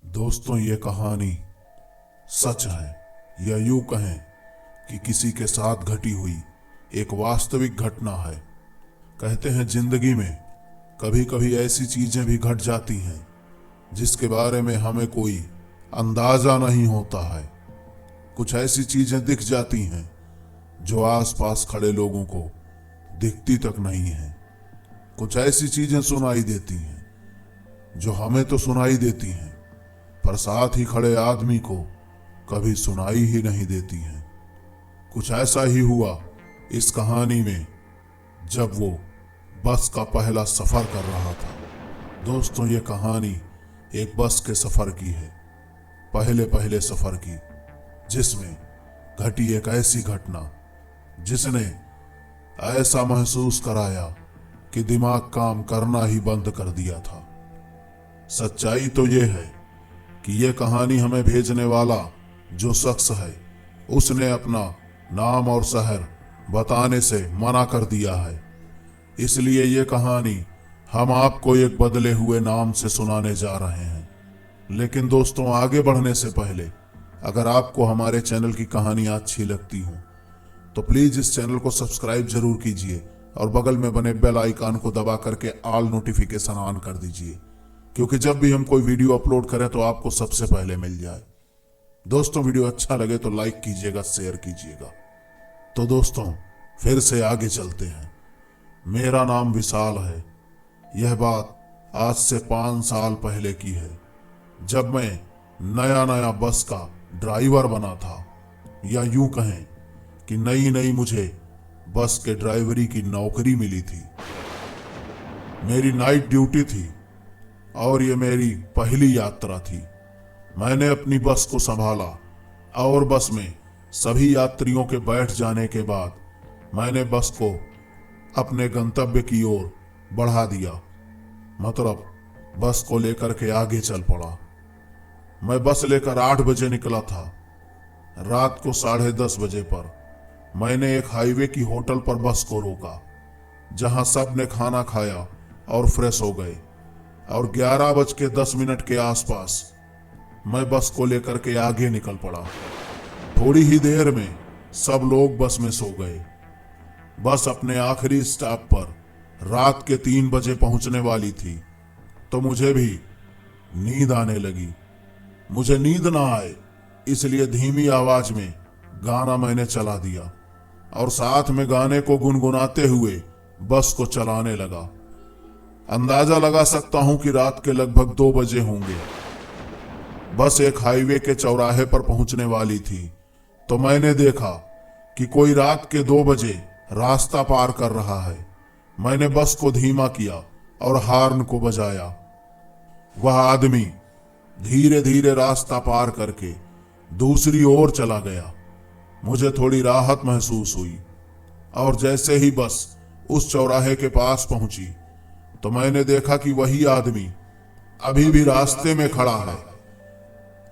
दोस्तों, ये कहानी सच है या यूं कहें कि किसी के साथ घटी हुई एक वास्तविक घटना है। कहते हैं जिंदगी में कभी कभी ऐसी चीजें भी घट जाती हैं जिसके बारे में हमें कोई अंदाजा नहीं होता है। कुछ ऐसी चीजें दिख जाती हैं जो आसपास खड़े लोगों को दिखती तक नहीं है। कुछ ऐसी चीजें सुनाई देती हैं जो हमें तो सुनाई देती हैं पर साथ ही खड़े आदमी को कभी सुनाई ही नहीं देती हैं। कुछ ऐसा ही हुआ इस कहानी में जब वो बस का पहला सफर कर रहा था। दोस्तों, ये कहानी एक बस के सफर की है, पहले पहले सफर की, जिसमें घटी एक ऐसी घटना जिसने ऐसा महसूस कराया कि दिमाग काम करना ही बंद कर दिया था। सच्चाई तो ये है कि ये कहानी हमें भेजने वाला जो शख्स है उसने अपना नाम और शहर बताने से मना कर दिया है। इसलिए ये कहानी हम आपको एक बदले हुए नाम से सुनाने जा रहे हैं। लेकिन दोस्तों, आगे बढ़ने से पहले अगर आपको हमारे चैनल की कहानियां अच्छी लगती हों तो प्लीज इस चैनल को सब्सक्राइब जरूर कीजिए और बगल में बने बेल आइकन को दबा करके ऑल नोटिफिकेशन ऑन कर दीजिए, क्योंकि जब भी हम कोई वीडियो अपलोड करें तो आपको सबसे पहले मिल जाए। दोस्तों, वीडियो अच्छा लगे तो लाइक कीजिएगा, शेयर कीजिएगा। तो दोस्तों, फिर से आगे चलते हैं। मेरा नाम विशाल है। यह बात आज से 5 साल पहले की है, जब मैं नया नया बस का ड्राइवर बना था, या यूं कहें कि नई नई मुझे बस के ड्राइवरी की नौकरी मिली थी। मेरी नाइट ड्यूटी थी और ये मेरी पहली यात्रा थी। मैंने अपनी बस को संभाला और बस में सभी यात्रियों के बैठ जाने के बाद मैंने बस को अपने गंतव्य की ओर बढ़ा दिया। मतलब बस को लेकर के आगे चल पड़ा। मैं बस लेकर 8 बजे निकला था। रात को 10:30 बजे पर मैंने एक हाईवे की होटल पर बस को रोका, जहां सब ने खाना खाया और फ्रेश हो गए, और 11:10 के आसपास मैं बस को लेकर के आगे निकल पड़ा। थोड़ी ही देर में सब लोग बस में सो गए। बस अपने आखिरी स्टॉप पर रात के 3 बजे पहुंचने वाली थी, तो मुझे भी नींद आने लगी। मुझे नींद ना आए इसलिए धीमी आवाज में गाना मैंने चला दिया और साथ में गाने को गुनगुनाते हुए बस को चलाने लगा। अंदाजा लगा सकता हूं कि रात के लगभग 2 बजे होंगे। बस एक हाईवे के चौराहे पर पहुंचने वाली थी, तो मैंने देखा कि कोई रात के 2 बजे रास्ता पार कर रहा है। मैंने बस को धीमा किया और हॉर्न को बजाया। वह आदमी धीरे धीरे रास्ता पार करके दूसरी ओर चला गया। मुझे थोड़ी राहत महसूस हुई और जैसे ही बस उस चौराहे के पास पहुंची तो मैंने देखा कि वही आदमी अभी भी रास्ते में खड़ा है।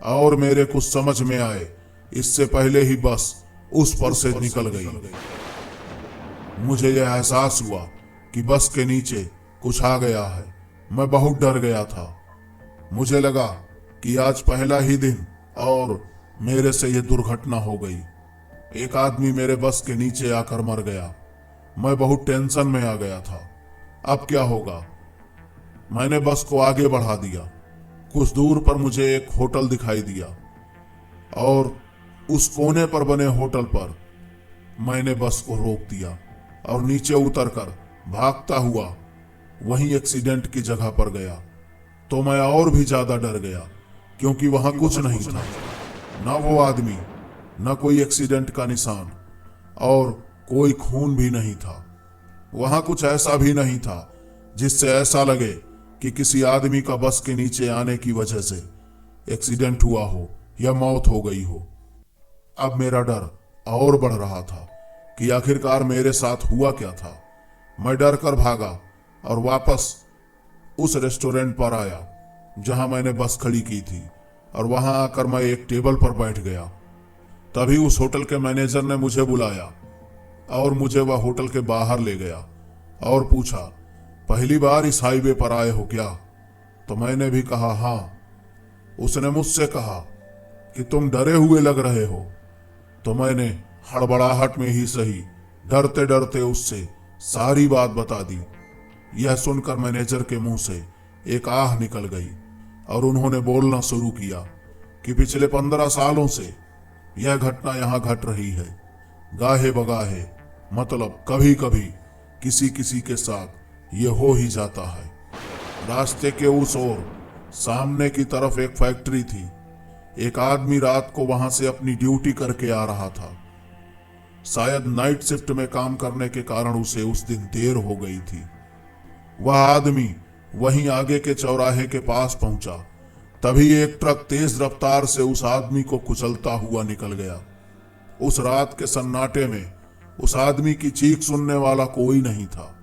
और मेरे कुछ समझ में आए इससे पहले ही बस उस पर से निकल गई। मुझे यह एहसास हुआ कि बस के नीचे कुछ आ गया है। मैं बहुत डर गया था। मुझे लगा कि आज पहला ही दिन और मेरे से यह दुर्घटना हो गई। एक आदमी मेरे बस के नीचे आकर मर गया। मैं बहुत टेंशन में आ गया था। अब क्या होगा? मैंने बस को आगे बढ़ा दिया। कुछ दूर पर मुझे एक होटल दिखाई दिया और उस कोने पर बने होटल पर मैंने बस को रोक दिया और नीचे उतरकर भागता हुआ वहीं एक्सीडेंट की जगह पर गया। तो मैं और भी ज्यादा डर गया, क्योंकि वहां कुछ नहीं था, ना वो आदमी, ना कोई एक्सीडेंट का निशान, और कोई खून भी नहीं था। वहां कुछ ऐसा भी नहीं था जिससे ऐसा लगे कि किसी आदमी का बस के नीचे आने की वजह से एक्सीडेंट हुआ हो या मौत हो गई हो। अब मेरा डर और बढ़ रहा था कि आखिरकार मेरे साथ हुआ क्या था। मैं डर कर भागा और वापस उस रेस्टोरेंट पर आया जहां मैंने बस खड़ी की थी, और वहां आकर मैं एक टेबल पर बैठ गया। तभी उस होटल के मैनेजर ने मुझे बुलाया और मुझे वह होटल के बाहर ले गया और पूछा, पहली बार इस हाईवे पर आए हो क्या? तो मैंने भी कहा हाँ। उसने मुझसे कहा कि तुम डरे हुए लग रहे हो। तो मैंने हड़बड़ाहट में ही सही डरते डरते उससे सारी बात बता दी। यह सुनकर मैनेजर के मुंह से एक आह निकल गई और उन्होंने बोलना शुरू किया कि पिछले 15 सालों से यह घटना यहां घट रही है, गाहे बगाहे, मतलब कभी कभी किसी किसी के साथ यह हो ही जाता है। रास्ते के उस ओर सामने की तरफ एक फैक्ट्री थी। एक आदमी रात को वहां से अपनी ड्यूटी करके आ रहा था। शायद नाइट शिफ्ट में काम करने के कारण उसे उस दिन देर हो गई थी। वह आदमी वहीं आगे के चौराहे के पास पहुंचा। तभी एक ट्रक तेज रफ्तार से उस आदमी को कुचलता हुआ निकल गया। उस रात के सन्नाटे में उस आदमी की चीख सुनने वाला कोई नहीं था।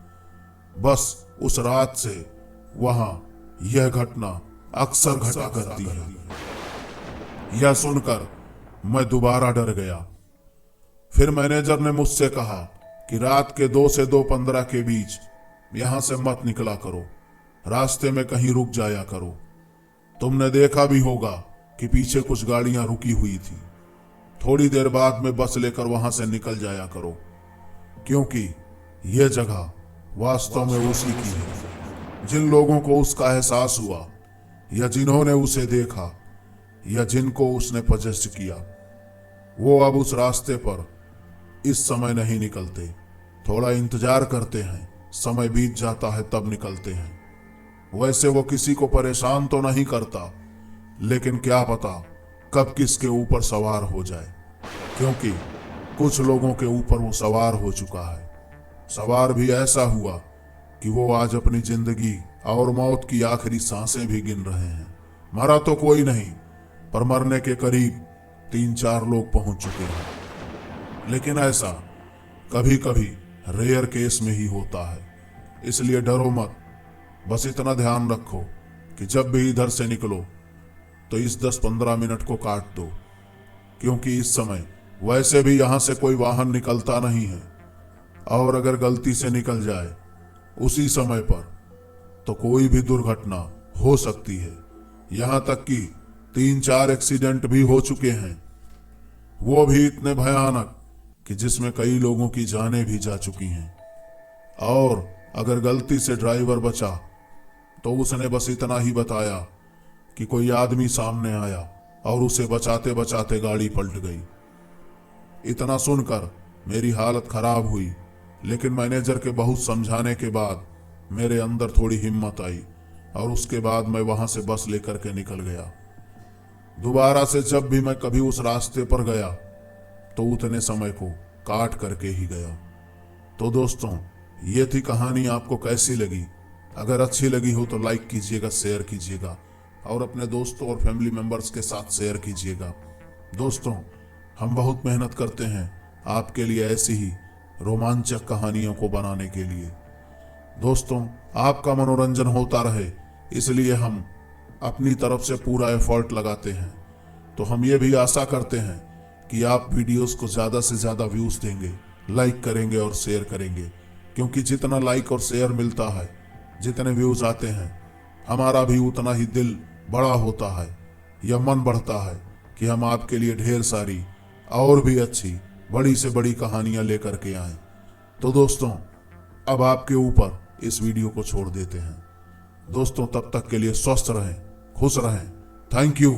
बस उस रात से वहां यह घटना अक्सर घटा करती है। यह सुनकर मैं दोबारा डर गया। फिर मैनेजर ने मुझसे कहा कि रात के 2 से 2:15 के बीच यहां से मत निकला करो, रास्ते में कहीं रुक जाया करो। तुमने देखा भी होगा कि पीछे कुछ गाड़ियां रुकी हुई थी। थोड़ी देर बाद में बस लेकर वहां से निकल जाया करो, क्योंकि यह जगह वास्तव में उसी की है। जिन लोगों को उसका एहसास हुआ या जिन्होंने उसे देखा या जिनको उसने पजेस्ट किया, वो अब उस रास्ते पर इस समय नहीं निकलते। थोड़ा इंतजार करते हैं, समय बीत जाता है तब निकलते हैं। वैसे वो किसी को परेशान तो नहीं करता, लेकिन क्या पता कब किसके ऊपर सवार हो जाए, क्योंकि कुछ लोगों के ऊपर वो सवार हो चुका है। सवार भी ऐसा हुआ कि वो आज अपनी जिंदगी और मौत की आखिरी सांसें भी गिन रहे हैं। मरा तो कोई नहीं, पर मरने के करीब 3-4 लोग पहुंच चुके हैं। लेकिन ऐसा कभी कभी रेयर केस में ही होता है, इसलिए डरो मत। बस इतना ध्यान रखो कि जब भी इधर से निकलो तो इस 10-15 मिनट को काट दो, क्योंकि इस समय वैसे भी यहां से कोई वाहन निकलता नहीं है, और अगर गलती से निकल जाए उसी समय पर तो कोई भी दुर्घटना हो सकती है। यहां तक कि 3-4 एक्सीडेंट भी हो चुके हैं, वो भी इतने भयानक कि जिसमें कई लोगों की जानें भी जा चुकी हैं। और अगर गलती से ड्राइवर बचा तो उसने बस इतना ही बताया कि कोई आदमी सामने आया और उसे बचाते बचाते गाड़ी पलट गई। इतना सुनकर मेरी हालत खराब हुई, लेकिन मैनेजर के बहुत समझाने के बाद मेरे अंदर थोड़ी हिम्मत आई और उसके बाद मैं वहां से बस लेकर के निकल गया। दोबारा से जब भी मैं कभी उस रास्ते पर गया तो उतने समय को काट करके ही गया। तो दोस्तों, ये थी कहानी। आपको कैसी लगी? अगर अच्छी लगी हो तो लाइक कीजिएगा, शेयर कीजिएगा और अपने दोस्तों और फैमिली मेंबर्स के साथ शेयर कीजिएगा। दोस्तों, हम बहुत मेहनत करते हैं आपके लिए ऐसी ही रोमांचक कहानियों को बनाने के लिए। दोस्तों, आपका मनोरंजन होता रहे, इसलिए हम अपनी तरफ से पूरा एफर्ट लगाते हैं। तो हम ये भी आशा करते हैं कि आप वीडियोस को ज़्यादा से ज़्यादा व्यूज़ देंगे, लाइक करेंगे और शेयर करेंगे, क्योंकि जितना लाइक और शेयर मिलता है, जितने व्यूज़ आते हैं, हमारा भी उतना ही दिल बड़ा होता है, यह मन बढ़ता है कि हम आपके लिए ढेर सारी और भी अच्छी बड़ी से बड़ी कहानियां लेकर के आएं। तो दोस्तों, अब आपके ऊपर इस वीडियो को छोड़ देते हैं। दोस्तों, तब तक के लिए स्वस्थ रहें, खुश रहें। Thank you.